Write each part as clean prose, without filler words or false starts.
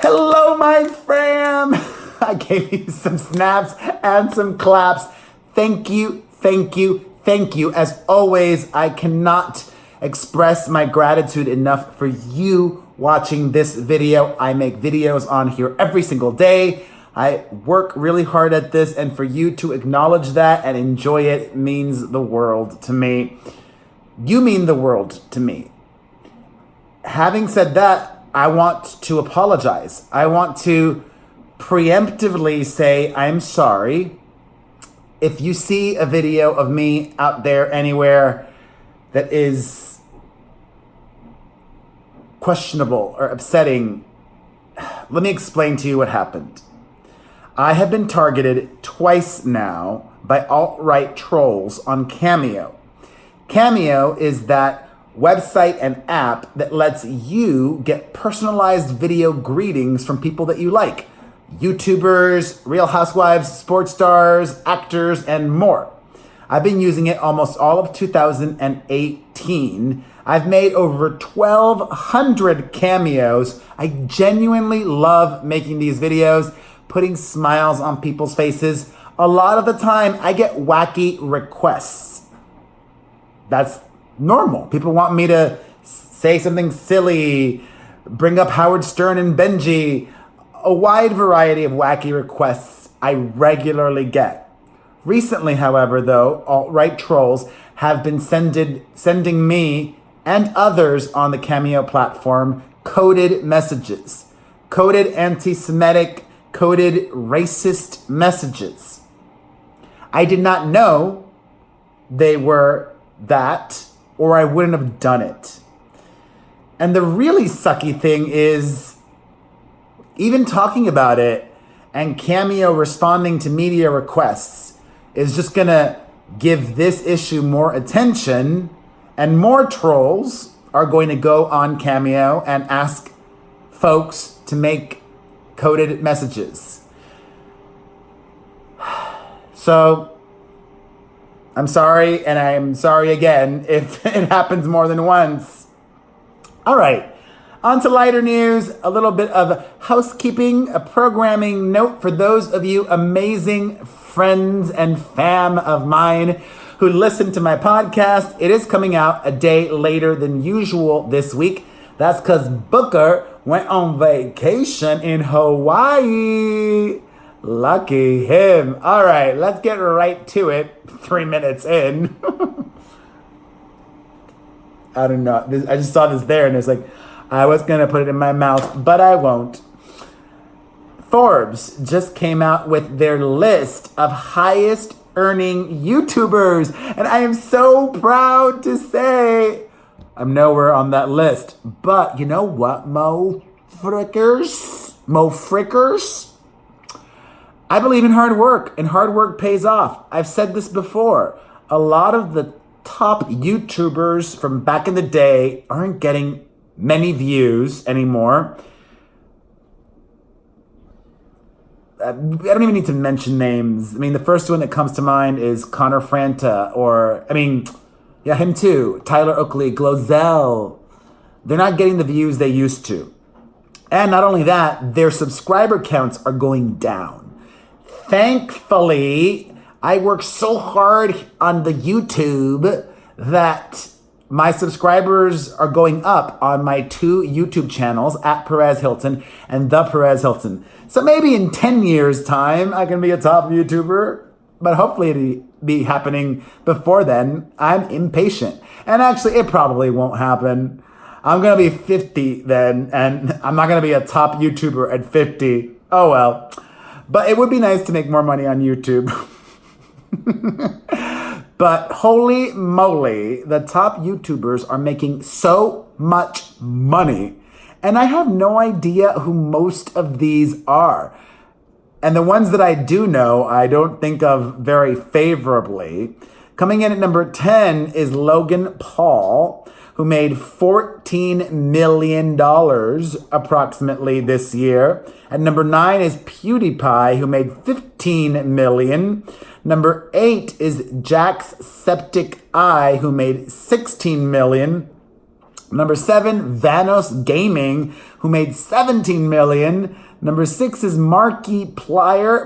Hello, my fam. I gave you some snaps and some claps. Thank you, thank you, thank you. As always, I cannot express my gratitude enough for you watching this video. I make videos on here every single day. I work really hard at this, and for you to acknowledge that and enjoy it means the world to me. You mean the world to me. Having said that, I want to apologize. I want to preemptively say I'm sorry. If you see a video of me out there anywhere that is questionable or upsetting, let me explain to you what happened. I have been targeted twice now by alt-right trolls on Cameo. Cameo is that website and app that lets you get personalized video greetings from people that you like. YouTubers, Real Housewives, sports stars, actors, and more. I've been using it almost all of 2018. I've made over 1,200 cameos. I genuinely love making these videos, putting smiles on people's faces. A lot of the time, I get wacky requests. That's normal. People want me to say something silly, bring up Howard Stern and Benji. A wide variety of wacky requests I regularly get. Recently, however, though, alt-right trolls have been sending me and others on the Cameo platform coded messages. Coded anti-Semitic, coded racist messages. I did not know they were that, or I wouldn't have done it. And the really sucky thing is, even talking about it and Cameo responding to media requests is just gonna give this issue more attention, and more trolls are going to go on Cameo and ask folks to make coded messages. So, I'm sorry, and I'm sorry again if it happens more than once. All right, on to lighter news, a little bit of housekeeping, a programming note for those of you amazing friends and fam of mine who listen to my podcast. It is coming out a day later than usual this week. That's because Booker went on vacation in Hawaii. Lucky him. All right, let's get right to it. 3 minutes in. I don't know. I just saw this there, and it's like, I was going to put it in my mouth, but I won't. Forbes just came out with their list of highest earning YouTubers, and I am so proud to say I'm nowhere on that list. But you know what, Mo frickers? I believe in hard work, and hard work pays off. I've said this before. A lot of the top YouTubers from back in the day aren't getting many views anymore. I don't even need to mention names. I mean, the first one that comes to mind is Connor Franta, him too. Tyler Oakley, Glozell. They're not getting the views they used to. And not only that, their subscriber counts are going down. Thankfully, I work so hard on the YouTube that my subscribers are going up on my 2 YouTube channels, at Perez Hilton and The Perez Hilton. So maybe in 10 years' time, I can be a top YouTuber, but hopefully it'll be happening before then. I'm impatient. And actually, it probably won't happen. I'm going to be 50 then, and I'm not going to be a top YouTuber at 50. Oh well. But it would be nice to make more money on YouTube. But holy moly, the top YouTubers are making so much money. And I have no idea who most of these are. And the ones that I do know, I don't think of very favorably. Coming in at number 10 is Logan Paul, who made $14 million approximately this year. At number 9 is PewDiePie, who made $15 million. Number 8 is Jacksepticeye, who made $16 million. Number 7, Vanos Gaming, who made 17 million. Number 6 is Markiplier,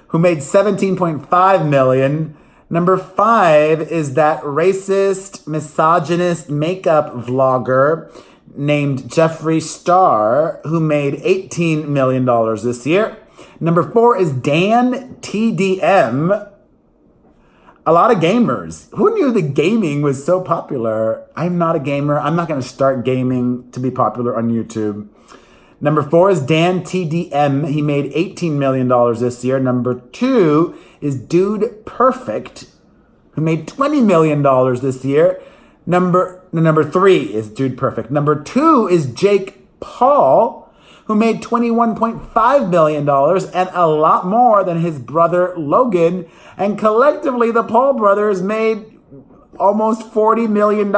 who made 17.5 million. Number 5 is that racist, misogynist makeup vlogger named Jeffree Star, who made $18 million this year. Number 4 is Dan TDM. A lot of gamers. Who knew that gaming was so popular? I'm not a gamer. I'm not going to start gaming to be popular on YouTube. Number 4 is Dan TDM. He made $18 million this year. Number 2 is Dude Perfect, who made $20 million this year. Number 3 is Dude Perfect. Number 2 is Jake Paul, who made $21.5 million and a lot more than his brother Logan. And collectively, the Paul brothers made almost $40 million.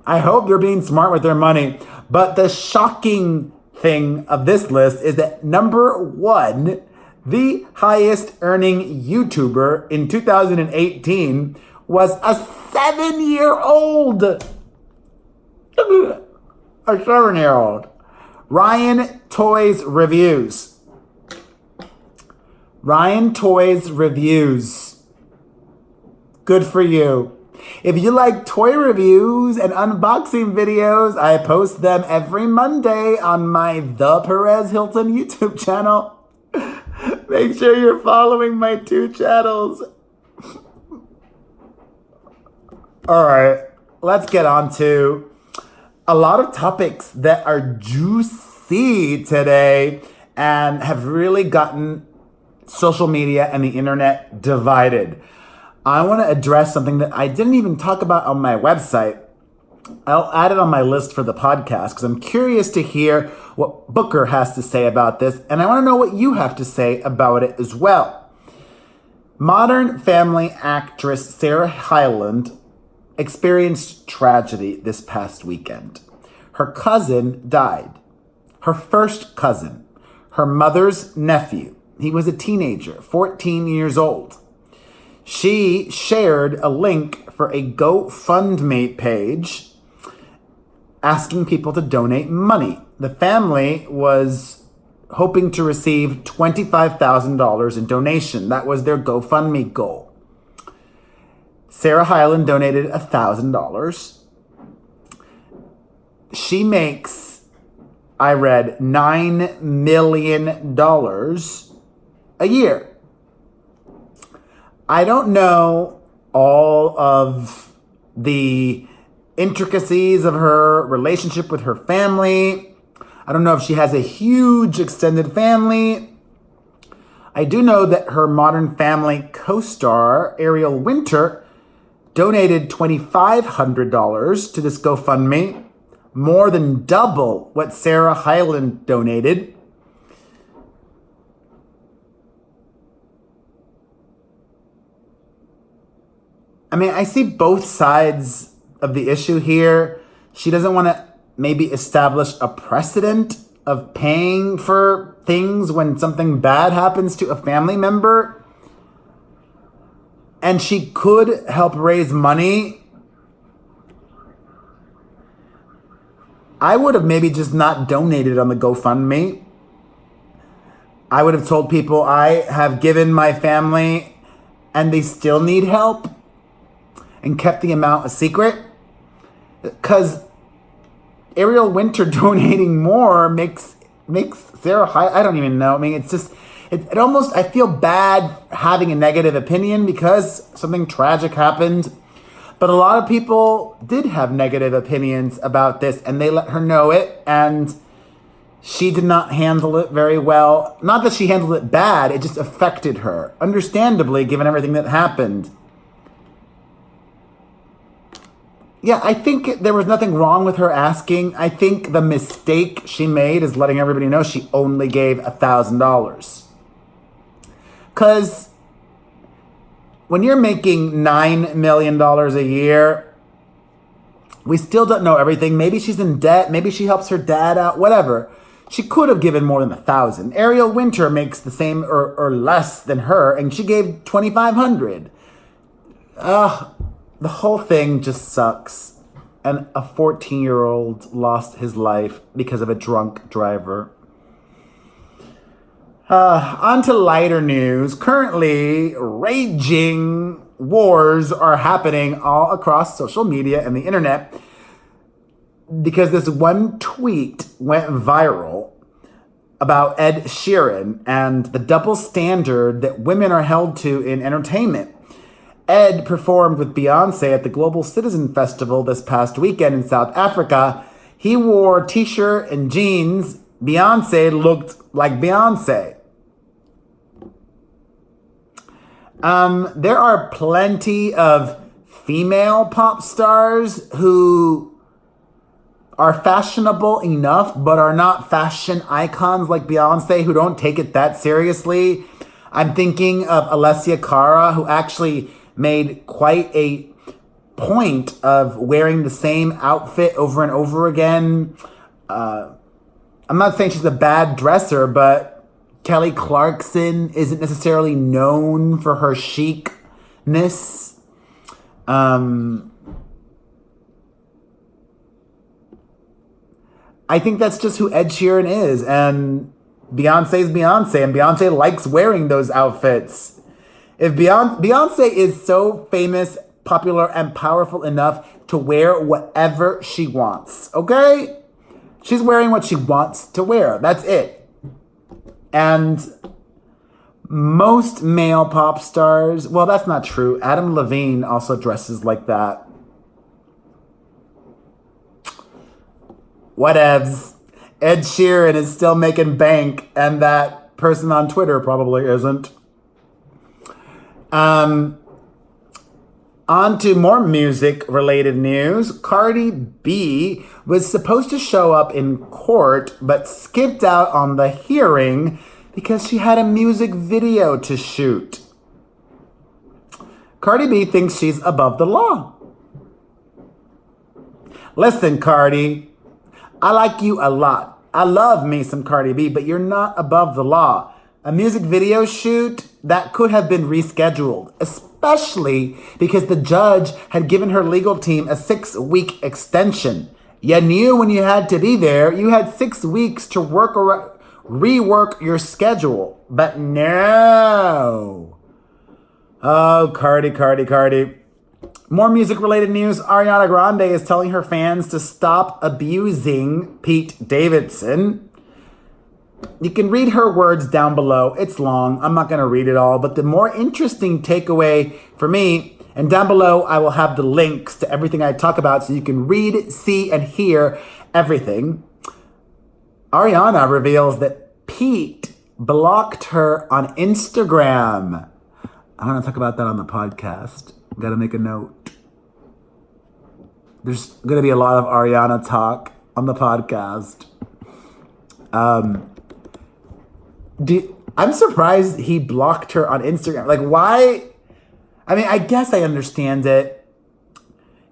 I hope they're being smart with their money. But the shocking thing of this list is that number 1, the highest earning YouTuber in 2018 was a 7-year-old. A 7-year-old. Ryan Toys Reviews. Ryan Toys Reviews. Good for you. If you like toy reviews and unboxing videos, I post them every Monday on my The Perez Hilton YouTube channel. Make sure you're following my 2 channels. All right, let's get on to a lot of topics that are juicy today and have really gotten social media and the internet divided. I want to address something that I didn't even talk about on my website. I'll add it on my list for the podcast because I'm curious to hear what Booker has to say about this, and I want to know what you have to say about it as well. Modern Family actress Sarah Hyland experienced tragedy this past weekend. Her cousin died. Her first cousin. Her mother's nephew. He was a teenager, 14 years old. She shared a link for a GoFundMe page asking people to donate money. The family was hoping to receive $25,000 in donation. That was their GoFundMe goal. Sarah Hyland donated $1,000. She makes, I read, $9 million a year. I don't know all of the intricacies of her relationship with her family. I don't know if she has a huge extended family. I do know that her Modern Family co-star, Ariel Winter, donated $2,500 to this GoFundMe, more than double what Sarah Hyland donated. I mean, I see both sides of the issue here. She doesn't want to maybe establish a precedent of paying for things when something bad happens to a family member. And she could help raise money. I would have maybe just not donated on the GoFundMe. I would have told people I have given my family and they still need help, and kept the amount a secret. Because Ariel Winter donating more makes Sarah I don't even know. I mean, it's just, it almost, I feel bad having a negative opinion because something tragic happened. But a lot of people did have negative opinions about this, and they let her know it, and she did not handle it very well. Not that she handled it bad, it just affected her. Understandably, given everything that happened. Yeah, I think there was nothing wrong with her asking. I think the mistake she made is letting everybody know she only gave $1,000. Because when you're making $9 million a year, we still don't know everything. Maybe she's in debt. Maybe she helps her dad out, whatever. She could have given more than $1,000. Ariel Winter makes the same or less than her, and she gave $2,500. The whole thing just sucks. And a 14-year-old lost his life because of a drunk driver. On to lighter news. Currently, raging wars are happening all across social media and the internet because this one tweet went viral about Ed Sheeran and the double standard that women are held to in entertainment. Ed performed with Beyonce at the Global Citizen Festival this past weekend in South Africa. He wore a t-shirt and jeans. Beyonce looked like Beyonce. There are plenty of female pop stars who are fashionable enough but are not fashion icons like Beyonce, who don't take it that seriously. I'm thinking of Alessia Cara, who actually made quite a point of wearing the same outfit over and over again. I'm not saying she's a bad dresser, but Kelly Clarkson isn't necessarily known for her chicness. I think that's just who Ed Sheeran is, and Beyonce's Beyonce, and Beyonce likes wearing those outfits. If Beyonce is so famous, popular, and powerful enough to wear whatever she wants, okay? She's wearing what she wants to wear. That's it. And most male pop stars, well, that's not true. Adam Levine also dresses like that. Whatevs. Ed Sheeran is still making bank, and that person on Twitter probably isn't. On to more music-related news. CARDI B was supposed to show up in court, but skipped out on the hearing because she had a music video to shoot. CARDI B thinks she's above the law. Listen, CARDI, I like you a lot. I love me some CARDI B, but you're not above the law. A music video shoot, that could have been rescheduled, especially because the judge had given her legal team a 6-week extension. You knew when you had to be there, you had 6 weeks to rework your schedule. But no. Oh, CARDI. More music-related news. Ariana Grande is telling her fans to stop abusing Pete Davidson. You can read her words down below. It's long. I'm not going to read it all. But the more interesting takeaway for me, and down below I will have the links to everything I talk about so you can read, see, and hear everything. Ariana reveals that Pete blocked her on Instagram. I want to talk about that on the podcast. Got to make a note. There's going to be a lot of Ariana talk on the podcast. I'm surprised he blocked her on Instagram. Like, why? I mean, I guess I understand it.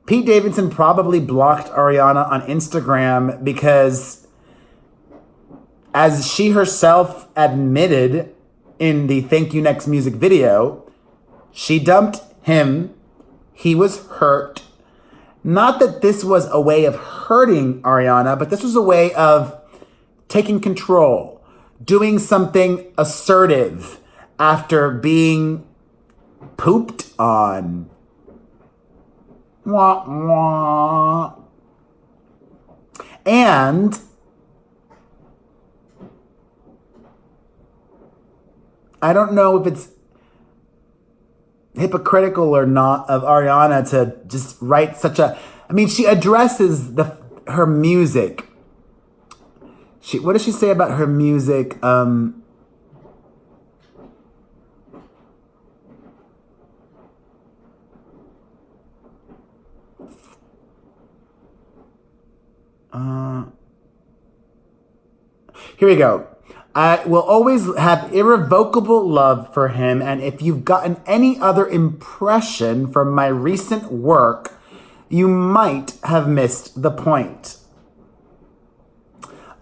Pete Davidson probably blocked Ariana on Instagram because, as she herself admitted in the Thank You Next music video, she dumped him. He was hurt. Not that this was a way of hurting Ariana, but this was a way of taking control. Doing something assertive after being pooped on. Wah, wah. And I don't know if it's hypocritical or not of Ariana to just write such a... I mean, she addresses her music. What does she say about her music? Here we go. I will always have irrevocable love for him, and if you've gotten any other impression from my recent work, you might have missed the point.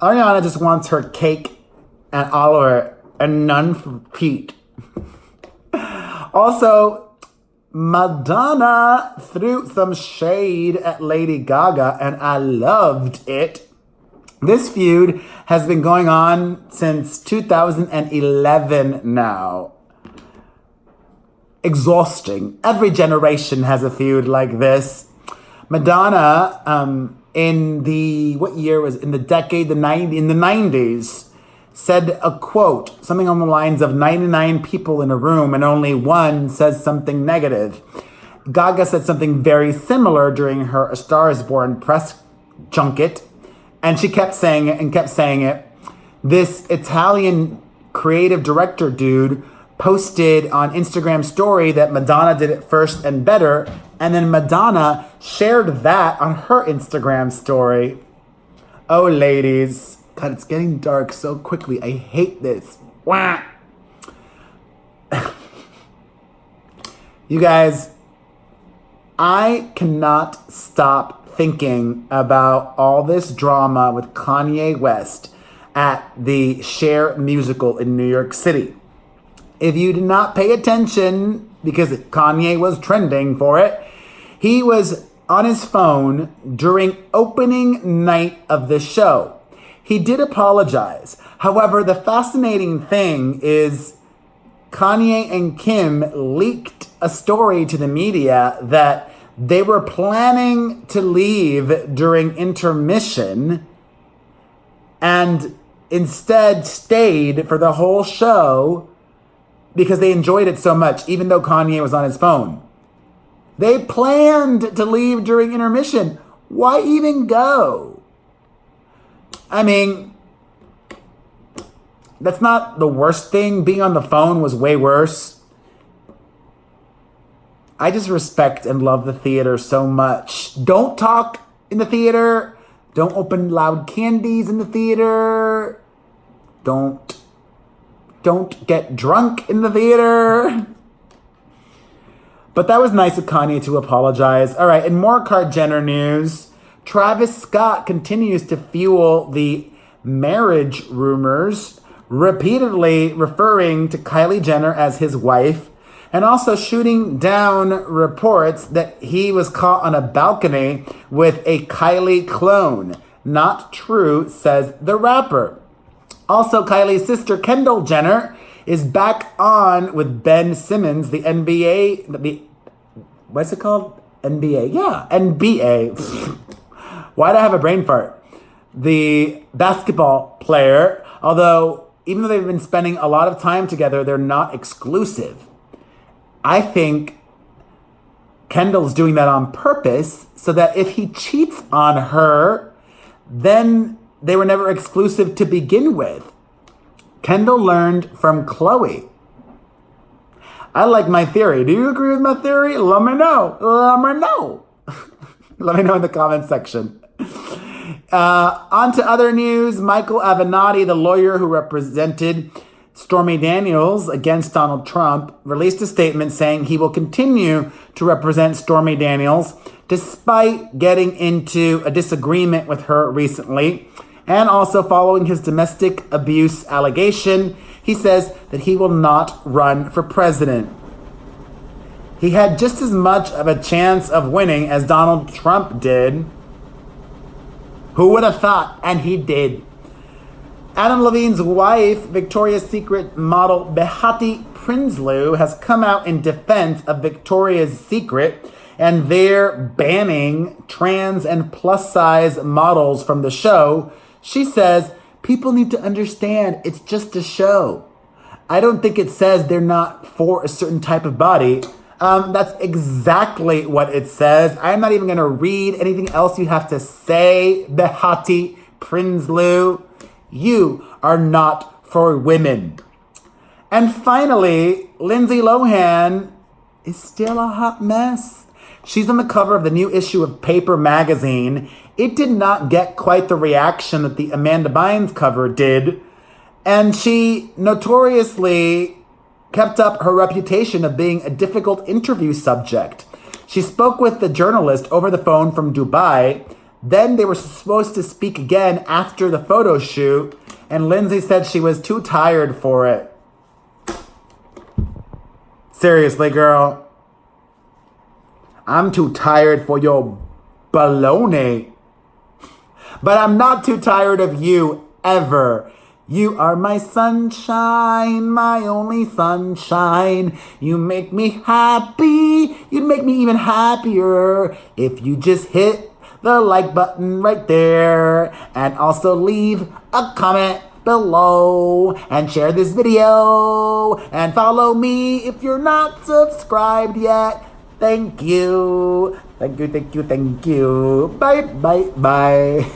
Ariana just wants her cake and all of it, and none for Pete. Also, Madonna threw some shade at Lady Gaga, and I loved it. This feud has been going on since 2011 now. Exhausting. Every generation has a feud like this. Madonna, in the, what year was, in the decade, in the 90s, said a quote, something on the lines of 99 people in a room and only one says something negative. Gaga said something very similar during her A Star Is Born press junket, and she kept saying it and kept saying it. This Italian creative director dude posted on Instagram story that Madonna did it first and better, and then Madonna shared that on her Instagram story. Oh, ladies. God, it's getting dark so quickly. I hate this. Wah. You guys, I cannot stop thinking about all this drama with Kanye West at the Cher musical in New York City. If you did not pay attention, because Kanye was trending for it, he was on his phone during opening night of the show. He did apologize. However, the fascinating thing is Kanye and Kim leaked a story to the media that they were planning to leave during intermission and instead stayed for the whole show because they enjoyed it so much, even though Kanye was on his phone. They planned to leave during intermission. Why even go? I mean, that's not the worst thing. Being on the phone was way worse. I just respect and love the theater so much. Don't talk in the theater. Don't open loud candies in the theater. Don't get drunk in the theater. But that was nice of Kanye to apologize. All right, in more KARDI Jenner news, Travis Scott continues to fuel the marriage rumors, repeatedly referring to Kylie Jenner as his wife, and also shooting down reports that he was caught on a balcony with a Kylie clone. Not true, says the rapper. Also, Kylie's sister, Kendall Jenner, is back on with Ben Simmons, the NBA, what's it called? NBA? Yeah, NBA. Why'd I have a brain fart? The basketball player, although even though they've been spending a lot of time together, they're not exclusive. I think Kendall's doing that on purpose so that if he cheats on her, then they were never exclusive to begin with. Kendall learned from Chloe. I like my theory. Do you agree with my theory? Let me know. Let me know. Let me know in the comment section. On to other news. Michael Avenatti, the lawyer who represented Stormy Daniels against Donald Trump, released a statement saying he will continue to represent Stormy Daniels despite getting into a disagreement with her recently. And also following his domestic abuse allegation, he says that he will not run for president. He had just as much of a chance of winning as Donald Trump did. Who would have thought? And he did. Adam Levine's wife, Victoria's Secret model Behati Prinsloo, has come out in defense of Victoria's Secret and their banning trans and plus-size models from the show. She says, people need to understand it's just a show. I don't think it says they're not for a certain type of body. That's exactly what it says. I'm not even going to read anything else you have to say, Behati Prinsloo. You are not for women. And finally, Lindsay Lohan is still a hot mess. She's on the cover of the new issue of Paper magazine. It did not get quite the reaction that the Amanda Bynes cover did. And she notoriously kept up her reputation of being a difficult interview subject. She spoke with the journalist over the phone from Dubai. Then they were supposed to speak again after the photo shoot, and Lindsay said she was too tired for it. Seriously, girl. I'm too tired for your baloney. But I'm not too tired of you, ever. You are my sunshine, my only sunshine. You make me happy. You'd make me even happier if you just hit the like button right there. And also leave a comment below and share this video. And follow me if you're not subscribed yet. Thank you. Thank you, thank you, thank you. Bye, bye, bye.